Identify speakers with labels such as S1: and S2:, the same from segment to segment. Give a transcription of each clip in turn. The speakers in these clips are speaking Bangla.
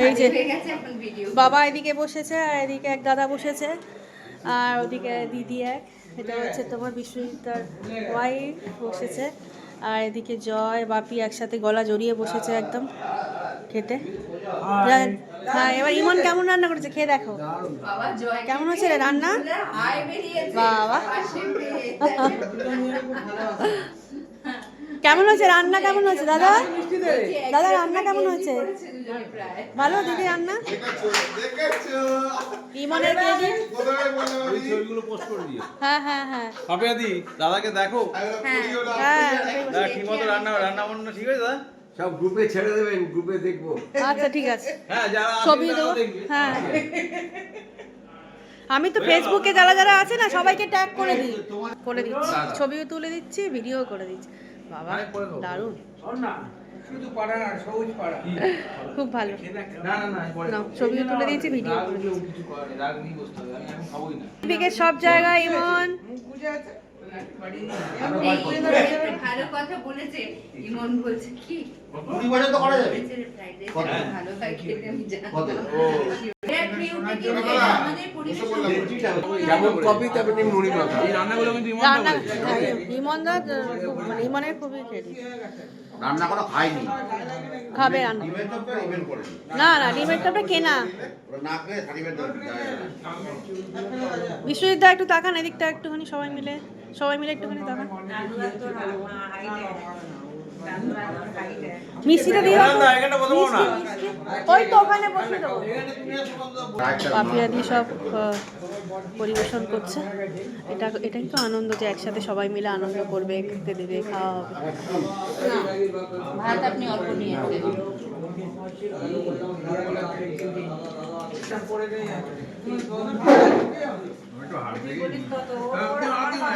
S1: এই যে বাবা এদিকে বসেছে আর এদিকে এক দাদা বসেছে আর ওদিকে দিদি এক, এটা হচ্ছে তোমার বিশ্বজিৎদার ওয়াইফ বসেছে, আর এদিকে জয় বাপি একসাথে গলা জড়িয়ে বসেছে একদম খেতে। হ্যাঁ এবার ইমন কেমন রান্না করেছে খেয়ে দেখো, কেমন হচ্ছে রে রান্না? বাবা কেমন হয়েছে রান্না, কেমন হয়েছে দাদা? দাদা রান্না কেমন হয়েছে? ভালো দিদি রান্না? ইমনের ক্রেডিট। হ্যাঁ হ্যাঁ হ্যাঁ
S2: পাপিয়াদি দাদাকে দেখো
S1: হ্যাঁ
S2: ঠিকমতো রান্না বান্না ঠিক আছে দাদা?
S3: সব গ্রুপে ছেড়ে দেবেন, গ্রুপে দেখবো।
S1: আচ্ছা ঠিক আছে,
S2: হ্যাঁ যারা
S1: ছবি দেবো। হ্যাঁ আমি তো ফেসবুকে যারা যারা আছে না সবাইকে ট্যাগ করে দিচ্ছি, ছবিও তুলে দিচ্ছি, ভিডিও করে দিচ্ছি। বাবা দারুণ,
S3: শুধু পাড়া না, সবুজ পাড়া।
S1: খুব ভালো।
S2: না
S1: ছবিও তুলে দিয়েছি, ভিডিও করে দিচ্ছি।
S2: কিছু করে রাগ নিয়ে বসতে হবে, আমি খাবোই না।
S1: এদিকে সব জায়গায় ইমন
S4: ভালো কথা বলেছে। ইমন বলছে কি
S3: তো করা যাবে।
S4: ভালো হয় খেতে আমি জানি।
S3: যেমন কপি তেমনি মুড়ি মাখা।
S2: এই রান্নাগুলো কিন্তু
S1: ইমনদা মানে ইমনের খুবই ক্রেডিট।
S3: রান্না করা খাইনি।
S1: খাবে রান্না?
S3: ডিমের চপটা ইভেন্ট করে।
S1: না না ডিমের চপটা কেনা।
S3: ওরা না খেলে সার্টিফিকেট দেবে।
S1: বিশ্বজিৎদা একটু তাকান এদিকটা একটুখানি, সবাই মিলে একটুখানি তাকান। মিষ্টিটা দিয়ে দাও। ওই তো ওখানে বসে দাও। পাপিয়াদি সব পরিবেশন করছে। এটা কিন্তু আনন্দ যে একসাথে সবাই মিলে আনন্দ করবে, খেতে দেবে, খাওয়া হবে।
S4: ভাত আপনি অল্প নিয়েছেন।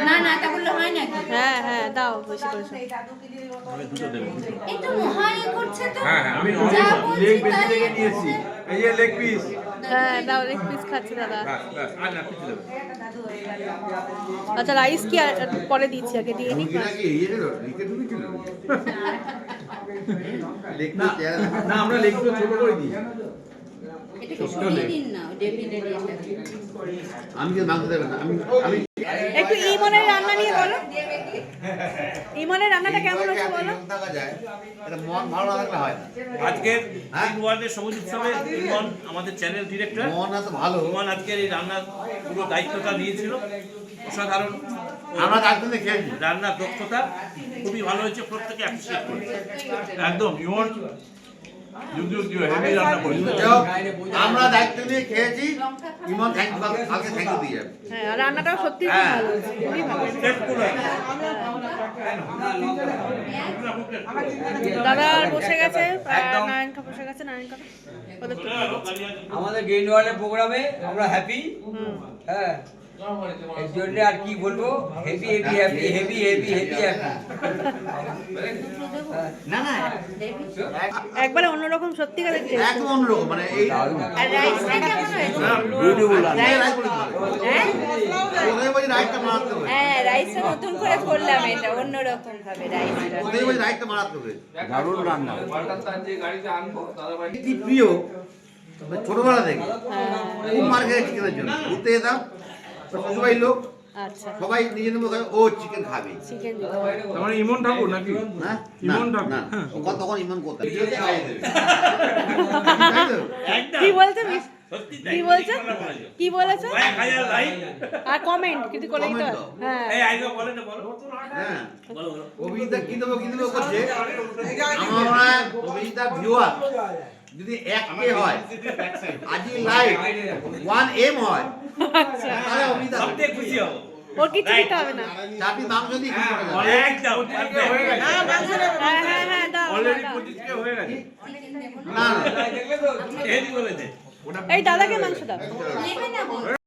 S4: না না তা বললে হয় নাকি?
S1: হ্যাঁ হ্যাঁ দাও বেশি করে।
S4: একটু মহাই করছে তো।
S2: হ্যাঁ আমি লেগ বেশি থেকে নিয়েছি, এই যে লেগ পিস।
S1: হ্যাঁ দাও, লেগ পিস খাচ্ছে দাদা।
S2: আর না কিছু দেব।
S1: আচ্ছা রাইস কি পরে দিচ্ছি, আগে দিয়ে নিই।
S2: না আমরা লেগগুলো ছোট করে দিই।
S4: এটা কি সরিয়ে দিন না, ডেভিডের এটা।
S3: আমি যে মাংস দেবেন আমি
S1: একটু ইমনের রান্না নিয়ে বলো। ইমনের রান্নাটা কেমন হচ্ছে বলো।
S3: এটা মন ভালো লাগলে হয় না।
S5: আজকের ওয়ার্ল্ডের সবুজ উৎসবে ইমন আমাদের চ্যানেল ডিরেক্টর
S3: মন এত ভালো।
S5: ইমন আজকের এই রান্নার পুরো দায়িত্বটা নিয়েছিল। অসাধারণ
S3: আমরা একদিনে খেয়েছি।
S5: রান্নার দক্ষতা খুবই ভালো হয়েছে, প্রত্যেকে অ্যাপ্রিশিয়েট করেছে একদম। ইমন হেভি রান্না করেছে।
S3: আমরা দায়িত্ব নিয়ে খেয়েছি। ইমন থ্যাংক ইউ, কালকে থ্যাংক ইউ দিয়ে যাবে।
S1: হ্যাঁ রান্নাটাও সত্যি খুব ভালো হয়েছে, খুবই ভালো হয়েছে। দাদা বসে গেছে, নারায়ণকা বসে গেছে, নারায়ণকা ওদের তো
S6: আমাদের গেইন ওয়ার্ল্ডের প্রোগ্রামে আমরা হ্যাপি। হ্যাঁ এর জন্য আর কি বলবো, heavy heavy happy, heavy heavy heavy happy.
S3: না না
S1: একবারে অন্যরকম সত্যি কথা দেখতে।
S3: একদম অন্যরকম, মানে এই
S4: আর রাইসটা কেমন হয়েছে?
S3: বিউটিফুল রাইটটা মারাত্মক হয়েছে।
S4: হ্যাঁ রাইসটা নতুন করে করলাম, এটা অন্যরকম ভাবে রাইসটা।
S3: ওদের ওই রাইটটা মারাত্মক হয়েছে। দারুণ রান্না।
S2: যে গাড়িতে আনবো দাদা ভাই
S3: কি প্রিয় ছোটবেলা থেকে খুব মার খেয়ে চিকেনের জন্য ঘুরতে যেতাম। সবাই লোক
S1: আচ্ছা
S3: সবাই নিজের মুখে ও চিকেন খাবে।
S1: চিকেন
S2: মানে ইমন ঠাকুর নাকি?
S3: না
S2: ইমন ঠাকুর
S3: না তখন ইমন কোথায়
S1: কি বলছে,
S5: সত্যি
S1: কি বলছে, কি বলেছে?
S5: 1000 লাইক
S1: আর কমেন্ট কিন্তু করে দিতে হবে। হ্যাঁ
S5: এই আইগো বলে না, বলো
S3: হ্যাঁ
S5: বলো বলো।
S3: অভিজিৎ কি দেবো করছে। আমার অভিজিৎ ভিউয়ার যদি 1K হয়, আজি লাইক 1M হয়,
S1: আচ্ছা
S3: তাহলে অভিজিৎ
S5: সবথেকে খুশি হব।
S1: ওর কিছু দিতে হবে না।
S3: চারটি মাংস দিয়ে কি করে যাবে?
S5: একদম
S1: হ্যাঁ হ্যাঁ হ্যাঁ দাও
S2: অলরেডি
S1: দাও।
S2: 25K হয়ে গেছে।
S3: না
S5: হেভি বলেছে।
S1: এই দাদাকে মাংস দাও।
S4: নেবে না বল।